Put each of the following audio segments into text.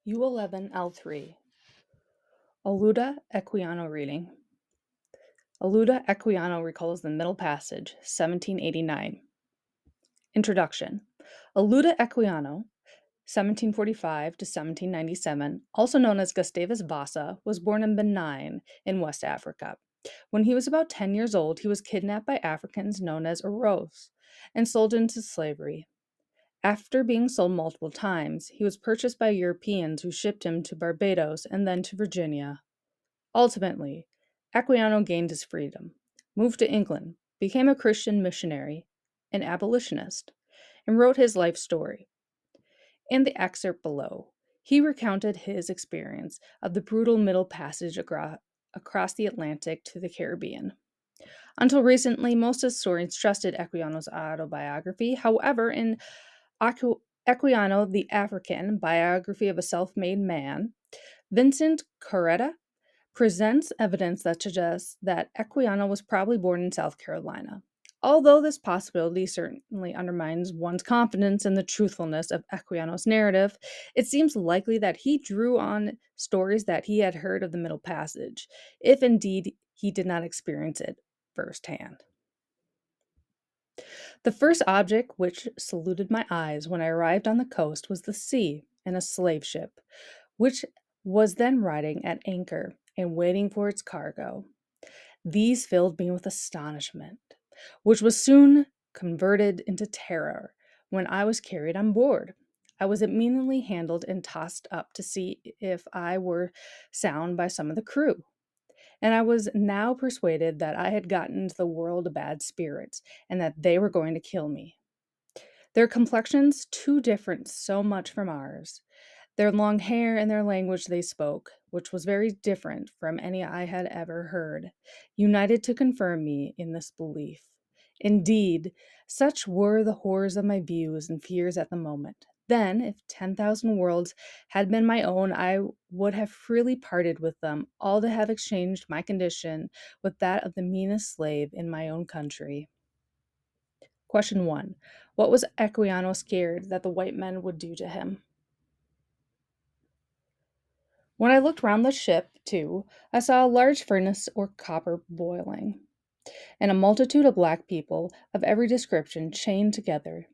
U11-L3 Aluda Equiano reading. Aluda Equiano recalls the Middle Passage, 1789. Introduction. Aluda Equiano, 1745 to 1797, also known as Gustavus Vasa, was born in Benin in West Africa. When he was about 10 years old, he was kidnapped by Africans known as Aros and sold into slavery. After being sold multiple times, he was purchased by Europeans who shipped him to Barbados and then to Virginia. Ultimately, Equiano gained his freedom, moved to England, became a Christian missionary, an abolitionist, and wrote his life story. In the excerpt below, he recounted his experience of the brutal Middle Passage across the Atlantic to the Caribbean. Until recently, most historians trusted Equiano's autobiography. However, in Equiano, the African biography of a self made man, Vincent Coretta presents evidence that suggests that Equiano was probably born in South Carolina. Although this possibility certainly undermines one's confidence in the truthfulness of Equiano's narrative, it seems likely that he drew on stories that he had heard of the Middle Passage, if indeed he did not experience it firsthand. The first object which saluted my eyes when I arrived on the coast was the sea and a slave ship, which was then riding at anchor and waiting for its cargo. These filled me with astonishment, which was soon converted into terror when I was carried on board. I was immediately handled and tossed up to see if I were sound by some of the crew, and I was now persuaded that I had gotten into the world of bad spirits and that they were going to kill me. Their complexions too different so much from ours, their long hair and their language they spoke, which was very different from any I had ever heard, united to confirm me in this belief. Indeed, such were the horrors of my views and fears at the moment. Then, if 10,000 worlds had been my own, I would have freely parted with them, all to have exchanged my condition with that of the meanest slave in my own country. Question 1. What was Equiano scared that the white men would do to him? When I looked round the ship, too, I saw a large furnace or copper boiling, and a multitude of black people of every description chained together,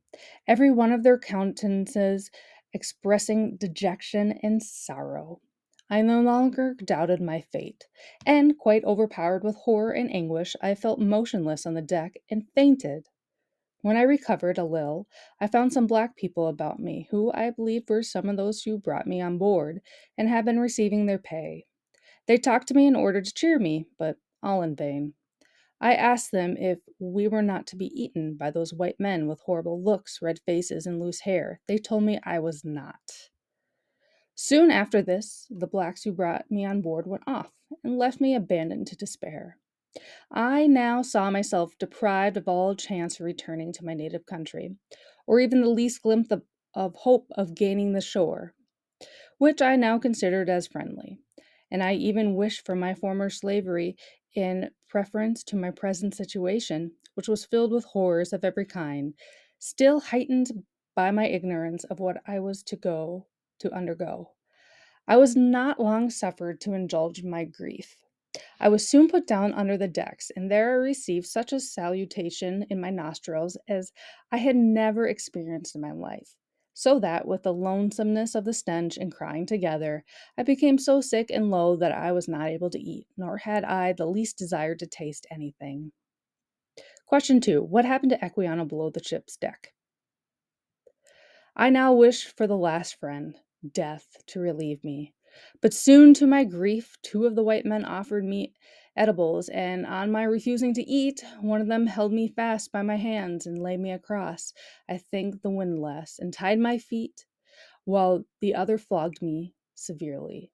every one of their countenances expressing dejection and sorrow. I no longer doubted my fate, and, quite overpowered with horror and anguish, I felt motionless on the deck and fainted. When I recovered a little, I found some black people about me, who I believed were some of those who brought me on board, and had been receiving their pay. They talked to me in order to cheer me, but all in vain. I asked them if we were not to be eaten by those white men with horrible looks, red faces, and loose hair. They told me I was not. Soon after this, the blacks who brought me on board went off, and left me abandoned to despair. I now saw myself deprived of all chance of returning to my native country, or even the least glimpse of hope of gaining the shore, which I now considered as friendly, and I even wished for my former slavery in preference to my present situation, which was filled with horrors of every kind, still heightened by my ignorance of what I was to undergo. I was not long suffered to indulge my grief. I was soon put down under the decks, and there I received such a salutation in my nostrils as I had never experienced in my life. So that, with the lonesomeness of the stench and crying together, I became so sick and low that I was not able to eat, nor had I the least desire to taste anything. Question 2. What happened to Equiano below the ship's deck? I now wished for the last friend, death, to relieve me. But soon, to my grief, two of the white men offered me edibles, and on my refusing to eat, one of them held me fast by my hands and laid me across, I think the windlass, and tied my feet, while the other flogged me severely.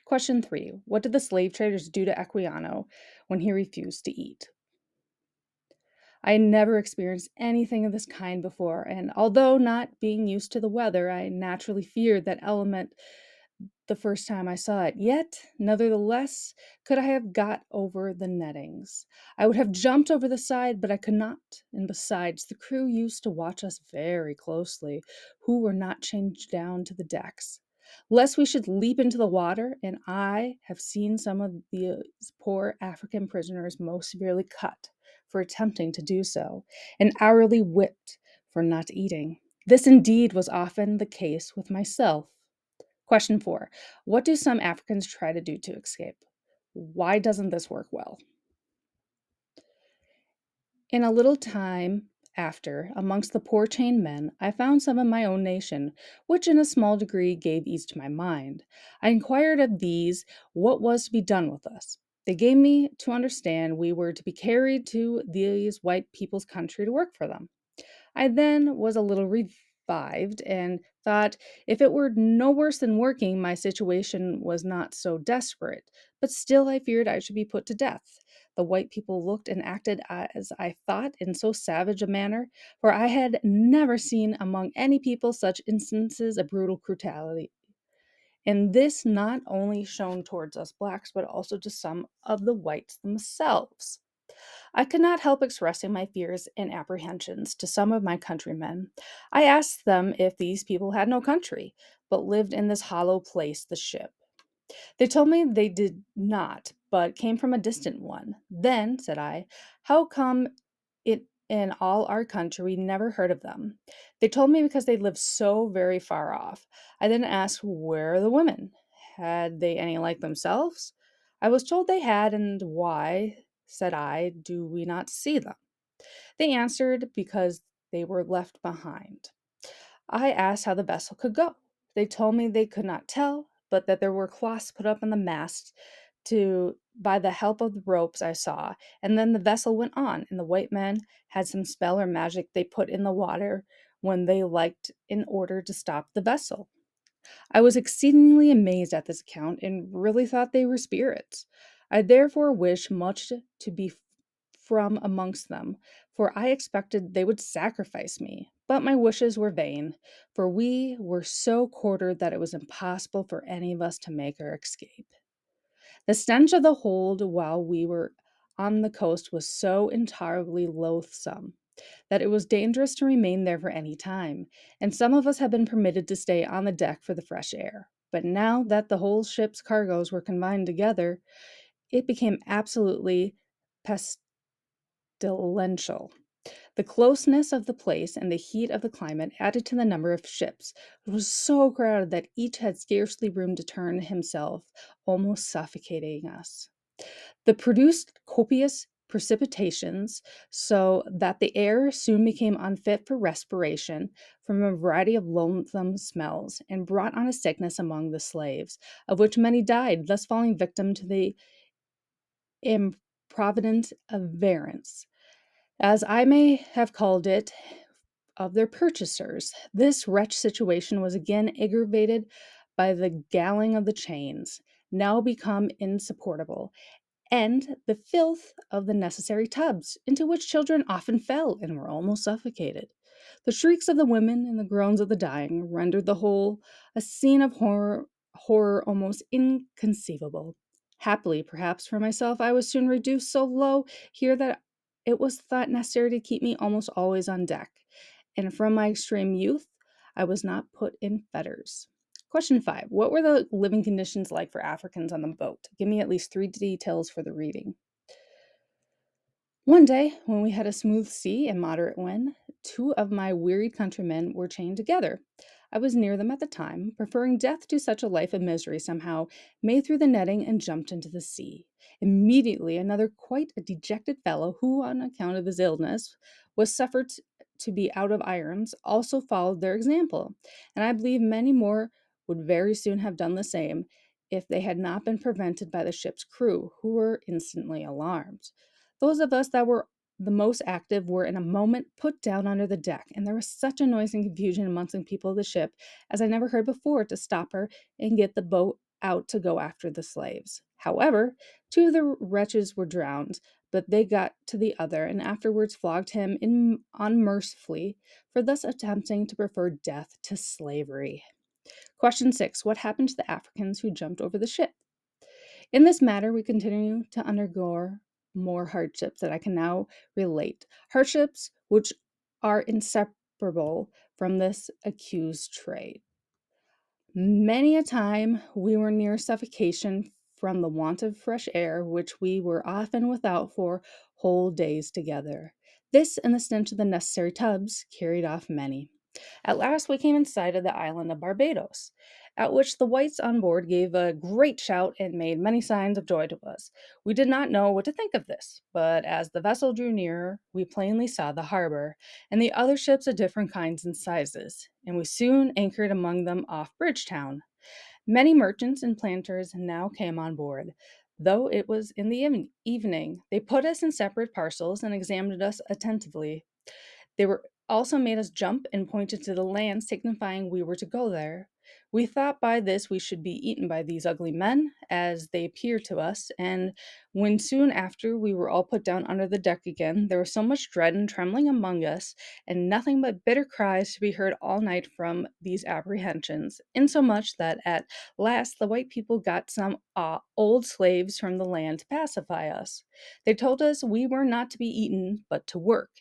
Question 3. What did the slave traders do to Equiano when he refused to eat? I had never experienced anything of this kind before, and although not being used to the weather, I naturally feared that element the first time I saw it. Yet, nevertheless, could I have got over the nettings. I would have jumped over the side, but I could not. And besides, the crew used to watch us very closely, who were not changed down to the decks. lest we should leap into the water, and I have seen some of these poor African prisoners most severely cut for attempting to do so, and hourly whipped for not eating. This indeed was often the case with myself. Question 4. What do some Africans try to do to escape? Why doesn't this work well? In a little time after, amongst the poor chained men, I found some of my own nation, which in a small degree gave ease to my mind. I inquired of these what was to be done with us. They gave me to understand we were to be carried to these white people's country to work for them. I then was a little revived and thought if it were no worse than working, my situation was not so desperate, but still I feared I should be put to death. The white people looked and acted as I thought in so savage a manner, for I had never seen among any people such instances of brutal cruelty. And this not only shown towards us blacks, but also to some of the whites themselves. I could not help expressing my fears and apprehensions to some of my countrymen. I asked them if these people had no country, but lived in this hollow place, the ship. They told me they did not, but came from a distant one. Then, said I, how come it in all our country we never heard of them? They told me because they lived so very far off. I then asked where are the women? Had they any like themselves? I was told they had, and why, said I, do we not see them? They answered because they were left behind. I asked how the vessel could go. They told me they could not tell, but that there were cloths put up in the mast to by the help of the ropes I saw, and then the vessel went on, and the white men had some spell or magic they put in the water when they liked in order to stop the vessel. I was exceedingly amazed at this account and really thought they were spirits. I therefore wished much to be from amongst them, for I expected they would sacrifice me. But my wishes were vain, for we were so quartered that it was impossible for any of us to make our escape. The stench of the hold while we were on the coast was so entirely loathsome that it was dangerous to remain there for any time, and some of us had been permitted to stay on the deck for the fresh air. But now that the whole ship's cargoes were confined together, it became absolutely pestilential. The closeness of the place and the heat of the climate added to the number of ships. It was so crowded that each had scarcely room to turn himself, almost suffocating us. The produced copious precipitations, so that the air soon became unfit for respiration from a variety of loathsome smells, and brought on a sickness among the slaves, of which many died, thus falling victim to the improvident avarice, as I may have called it, of their purchasers. This wretched situation was again aggravated by the galling of the chains, now become insupportable, and the filth of the necessary tubs, into which children often fell and were almost suffocated. The shrieks of the women and the groans of the dying rendered the whole a scene of horror almost inconceivable. Happily, perhaps for myself, I was soon reduced so low here that it was thought necessary to keep me almost always on deck, and from my extreme youth, I was not put in fetters. Question 5. What were the living conditions like for Africans on the boat? Give me at least 3 details for the reading. One day, when we had a smooth sea and moderate wind, 2 of my wearied countrymen were chained together. I was near them at the time, preferring death to such a life of misery, somehow made through the netting and jumped into the sea. Immediately, another quite a dejected fellow, who, on account of his illness, was suffered to be out of irons, also followed their example, and I believe many more would very soon have done the same if they had not been prevented by the ship's crew, who were instantly alarmed. Those of us that were the most active were in a moment put down under the deck, and there was such a noise and confusion amongst the people of the ship as I never heard before to stop her and get the boat out to go after the slaves. However, 2 of the wretches were drowned, but they got to the other and afterwards flogged him unmercifully for thus attempting to prefer death to slavery. Question 6. What happened to the Africans who jumped over the ship? In this matter, we continue to undergo more hardships that I can now relate, hardships which are inseparable from this accused trade. Many a time we were near suffocation from the want of fresh air, which we were often without for whole days together. This and the stench of the necessary tubs carried off many. At last we came in sight of the island of Barbados, at which the whites on board gave a great shout and made many signs of joy to us. We did not know what to think of this, but as the vessel drew nearer, we plainly saw the harbor and the other ships of different kinds and sizes, and we soon anchored among them off Bridgetown. Many merchants and planters now came on board. Though it was in the evening, they put us in separate parcels and examined us attentively. They were also made us jump and pointed to the land, signifying we were to go there. We thought by this we should be eaten by these ugly men, as they appeared to us, and when soon after we were all put down under the deck again, there was so much dread and trembling among us, and nothing but bitter cries to be heard all night from these apprehensions, insomuch that at last the white people got some old slaves from the land to pacify us. They told us we were not to be eaten, but to work,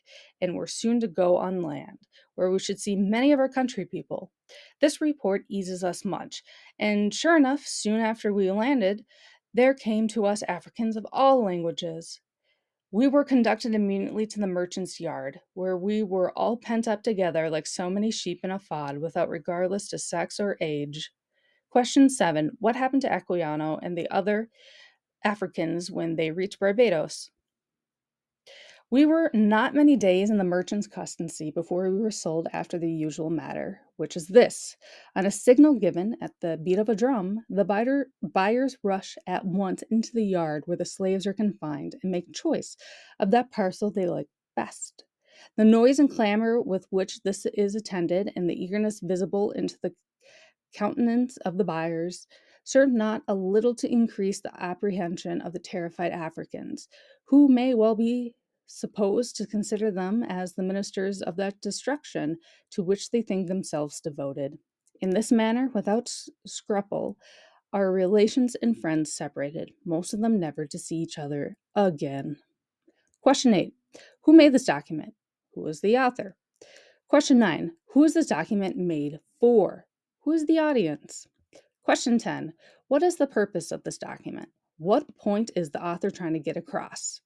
and were soon to go on land, where we should see many of our country people. This report eases us much, and sure enough, soon after we landed, there came to us Africans of all languages. We were conducted immediately to the merchant's yard, where we were all pent up together like so many sheep in a fod, without regardless to sex or age. Question 7. What happened to Equiano and the other Africans when they reached Barbados? We were not many days in the merchant's custody before we were sold after the usual manner, which is this. On a signal given at the beat of a drum, the buyers rush at once into the yard where the slaves are confined and make choice of that parcel they like best. The noise and clamor with which this is attended, and the eagerness visible into the countenance of the buyers, served not a little to increase the apprehension of the terrified Africans, who may well be supposed to consider them as the ministers of that destruction to which they think themselves devoted. In this manner, without scruple, our relations and friends separated, most of them never to see each other again. Question 8. Who made this document? Who is the author? Question 9. Who is this document made for? Who is the audience? Question 10. What is the purpose of this document? What point is the author trying to get across?